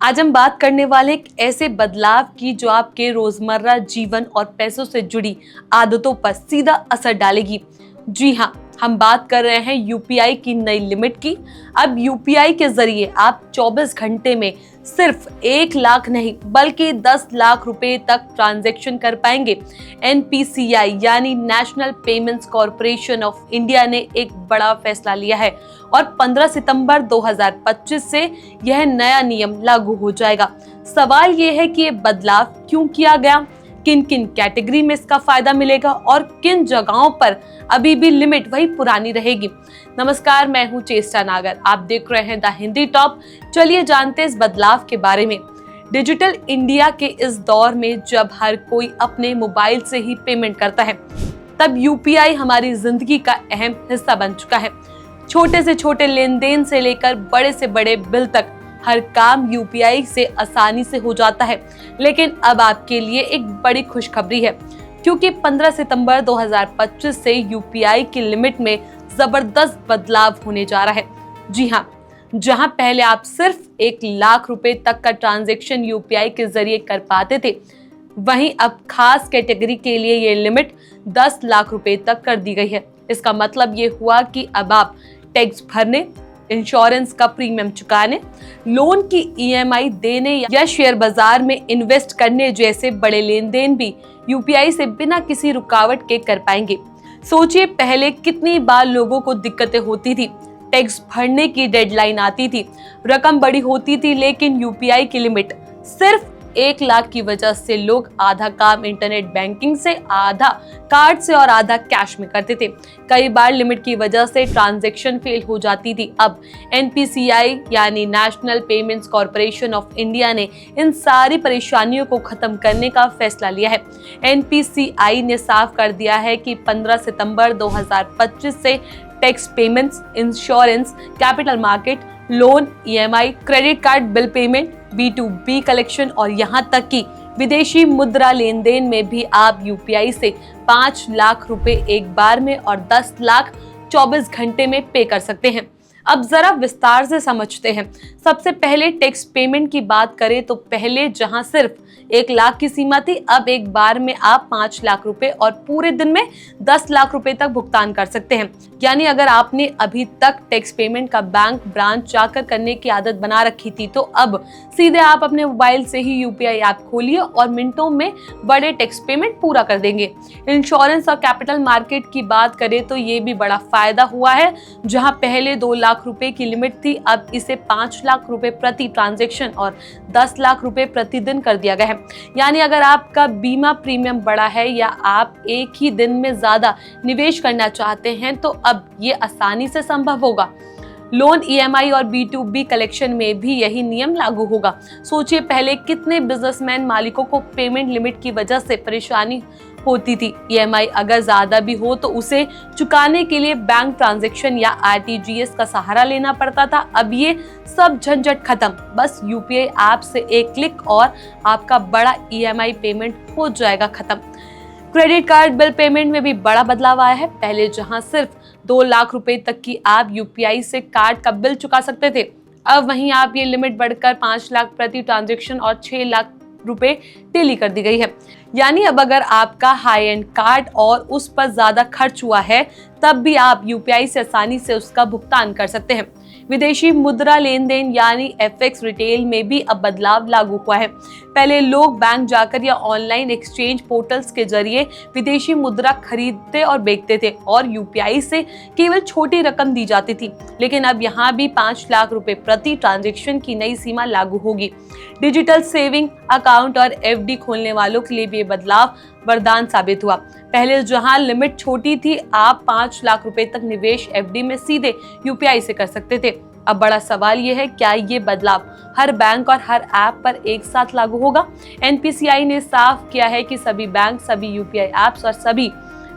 आज हम बात करने वाले एक ऐसे बदलाव की जो आपके रोजमर्रा जीवन और पैसों से जुड़ी आदतों पर सीधा असर डालेगी। जी हाँ, हम बात कर रहे हैं यूपीआई की नई लिमिट की। अब यूपीआई के जरिए आप 24 घंटे में सिर्फ 1 लाख नहीं बल्कि 10 लाख रुपए तक ट्रांजैक्शन कर पाएंगे। एनपीसीआई यानी national payments corporation of India ने एक बड़ा फैसला लिया है और 15 सितंबर 2025 से यह नया नियम लागू हो जाएगा। सवाल यह है कि ये बदलाव क्यों किया गया, किन किन कैटेगरी में इसका फायदा मिलेगा और किन जगहों पर अभी भी लिमिट वही पुरानी रहेगी। नमस्कार, मैं हूं चेष्टा नागर, आप देख रहे हैं द हिंदी टॉप। चलिए जानते हैं इस बदलाव के बारे में। डिजिटल इंडिया के इस दौर में जब हर कोई अपने मोबाइल से ही पेमेंट करता है, तब यूपीआई हमारी जिंदगी का अहम हिस्सा बन चुका है। छोटे से छोटे लेन देन से लेकर बड़े से बड़े बिल तक हर काम यूपीआई से आसानी से हो जाता है। लेकिन अब आपके लिए एक बड़ी खुशखबरी है, क्योंकि 15 सितंबर 2025 से यूपीआई की लिमिट में जबरदस्त बदलाव होने जा रहा है। जी हाँ, जहां पहले आप सिर्फ 1 लाख रुपए तक का ट्रांजैक्शन यूपीआई के जरिए कर पाते थे, वहीं अब खास कैटेगरी के लिए ये लिमिट 10 लाख रुपए तक कर दी गई है। इसका मतलब ये हुआ कि अब आप टैक्स भरने, इंश्योरेंस का प्रीमियम चुकाने, लोन की ईएमआई देने या शेयर बाजार में इन्वेस्ट करने जैसे बड़े लेन देन भी यूपीआई से बिना किसी रुकावट के कर पाएंगे। सोचिए, पहले कितनी बार लोगों को दिक्कतें होती थी। टैक्स भरने की डेडलाइन आती थी, रकम बड़ी होती थी, लेकिन यूपीआई की लिमिट सिर्फ 1 लाख की वजह से लोग आधा काम इंटरनेट बैंकिंग से, आधा कार्ड से और आधा कैश में करते थे। कई बार लिमिट की वजह से ट्रांजैक्शन फेल हो जाती थी। अब एनपीसीआई यानी national payments corporation of India ने इन सारी परेशानियों को खत्म करने का फैसला लिया है। एनपीसीआई ने साफ कर दिया है कि 15 सितंबर 2025 से tax payments, insurance, capital market, loan, EMI, credit card bill payment, B2B collection और यहाँ तक कि विदेशी मुद्रा लेन देन में भी आप यूपीआई से 5 लाख रुपए एक बार में और 10 लाख 24 घंटे में पे कर सकते हैं। अब जरा विस्तार से समझते हैं। सबसे पहले टैक्स पेमेंट की बात करें तो पहले जहां सिर्फ 1 लाख की सीमा थी, अब एक बार में आप 5 लाख रुपए और पूरे दिन में 10 लाख रुपए तक भुगतान कर सकते हैं। यानी अगर आपने अभी तक टैक्स पेमेंट का बैंक ब्रांच जाकर करने की आदत बना रखी थी, तो अब सीधे आप अपने मोबाइल से ही यूपीआई ऐप खोलिए और मिनटों में बड़े टैक्स पेमेंट पूरा कर देंगे। इंश्योरेंस और कैपिटल मार्केट की बात करें तो ये भी बड़ा फायदा हुआ है। जहां पहले 2 लाख रुपए की लिमिट थी, अब इसे 5 लाख रुपए प्रति ट्रांजैक्शन और 10 लाख रुपए प्रतिदिन कर दिया गया है। यानी अगर आपका बीमा प्रीमियम बड़ा है या आप एक ही दिन में ज्यादा निवेश करना चाहते हैं, तो अब ये आसानी से संभव होगा। लोन, ईएमआई और B2B कलेक्शन में भी यही नियम लागू होगा। सोचिए, पहले कितने बिजनेसमैन मालिकों को पेमेंट लिमिट की वजह से परेशानी होती थी। ईएमआई अगर ज्यादा भी हो तो उसे चुकाने के लिए बैंक ट्रांजैक्शन या आरटीजीएस का सहारा लेना पड़ता था। अब ये सब झंझट खत्म, बस यूपीआई ऐप से एक क्लिक और आपका बड़ा ईएमआई पेमेंट हो जाएगा खत्म। क्रेडिट कार्ड बिल पेमेंट में भी बड़ा बदलाव आया है। पहले जहां सिर्फ 2 लाख रुपए तक की आप यूपीआई से कार्ड का बिल चुका सकते थे, अब वहीं आप ये लिमिट बढ़कर 5 लाख प्रति ट्रांजैक्शन और 6 लाख रुपए डेली कर दी गई है। यानी अब अगर आपका हाई एंड कार्ड और उस पर ज्यादा खर्च हुआ है, तब भी आप यूपीआई से आसानी से उसका भुगतान कर सकते हैं। विदेशी मुद्रा लेन देन यानी एफएक्स रिटेल में भी अब बदलाव लागू हुआ है। पहले लोग बैंक जाकर या ऑनलाइन एक्सचेंज पोर्टल्स के जरिए विदेशी मुद्रा खरीदते और बेचते थे और यूपीआई से केवल छोटी रकम दी जाती थी। लेकिन अब यहाँ भी 5 लाख रुपए प्रति ट्रांजैक्शन की नई सीमा लागू होगी। डिजिटल सेविंग अकाउंट और एफडी खोलने वालों के लिए भी ये बदलाव वरदान साबित हुआ। पहले जहां लिमिट छोटी थी, आप 5 लाख रुपए तक निवेश एफडी में सीधे यूपीआई से कर सकते थे। अब बड़ा सवाल यह है, क्या ये बदलाव हर बैंक और हर ऐप पर एक साथ लागू होगा? एनपीसीआई ने साफ किया है कि सभी बैंक, सभी यूपीआई ऐप्स और सभी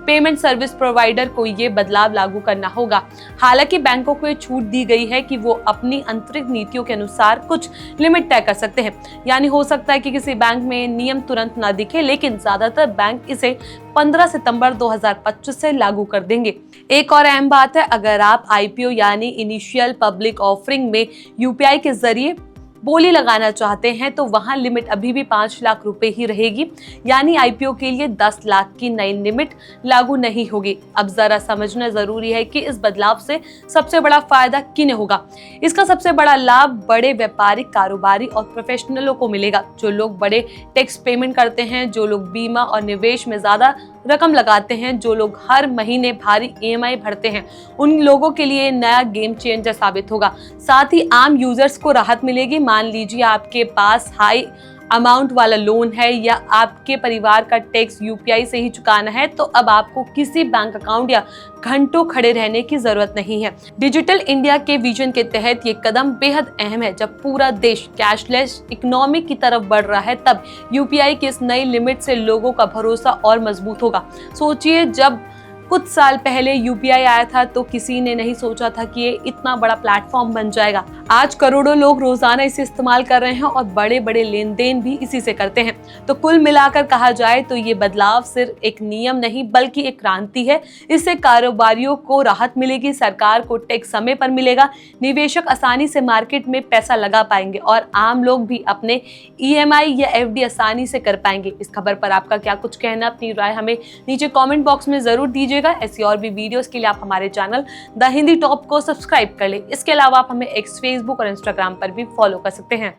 पेमेंट सर्विस प्रोवाइडर को ये बदलाव लागू करना होगा। हालांकि बैंकों को ये छूट दी गई है कि वो अपनी आंतरिक नीतियों के अनुसार कुछ लिमिट तय कर सकते हैं। यानी हो सकता है कि किसी बैंक में नियम तुरंत ना दिखे, लेकिन ज्यादातर बैंक इसे 15 सितंबर 2025 से लागू कर देंगे। एक और अहम बात है, अगर आप आईपीओ यानी इनिशियल पब्लिक ऑफरिंग में यूपीआई के जरिए बोली लगाना चाहते हैं तो वहां लिमिट अभी भी 5 लाख रुपए ही रहेगी, यानी आईपीओ के लिए 10 लाख की नई लिमिट लागू नहीं होगी। अब जरा समझना जरूरी है कि इस बदलाव से सबसे बड़ा फायदा किन्हें होगा। इसका सबसे बड़ा लाभ बड़े व्यापारिक, कारोबारी और प्रोफेशनलों को मिलेगा। जो लोग बड़े टैक्स पेमेंट करते हैं, जो लोग बीमा और निवेश में ज्यादा रकम लगाते हैं, जो लोग हर महीने भारी ईएमआई भरते हैं, उन लोगों के लिए नया गेम चेंजर साबित होगा। साथ ही आम यूजर्स को राहत मिलेगी। मान लीजिए आपके पास हाई अमाउंट वाला लोन है या आपके परिवार का टैक्स यूपीआई से ही चुकाना है, तो अब आपको किसी बैंक अकाउंट या घंटों खड़े रहने की जरूरत नहीं है। डिजिटल इंडिया के विजन के तहत ये कदम बेहद अहम है। जब पूरा देश कैशलेस इकोनॉमी की तरफ बढ़ रहा है, तब यूपीआई की इस नई लिमिट से लोगों का भरोसा और मजबूत होगा। सोचिए, जब कुछ साल पहले यूपीआई आया था तो किसी ने नहीं सोचा था कि ये इतना बड़ा प्लेटफॉर्म बन जाएगा। आज करोड़ों लोग रोजाना इसे इस्तेमाल कर रहे हैं और बड़े बड़े लेन देन भी इसी से करते हैं। तो कुल मिलाकर कहा जाए तो ये बदलाव सिर्फ एक नियम नहीं बल्कि एक क्रांति है। इससे कारोबारियों को राहत मिलेगी, सरकार को टैक्स समय पर मिलेगा, निवेशक आसानी से मार्केट में पैसा लगा पाएंगे और आम लोग भी अपने ईएमआई या एफडी आसानी से कर पाएंगे। इस खबर पर आपका क्या कुछ कहना, अपनी राय हमें नीचे कमेंट बॉक्स में जरूर दीजिएगा। ऐसी और भी वीडियोस के लिए आप हमारे चैनल द हिंदी टॉप को सब्सक्राइब कर लें। इसके अलावा आप हमें एक्स, फेसबुक और इंस्टाग्राम पर भी फॉलो कर सकते हैं।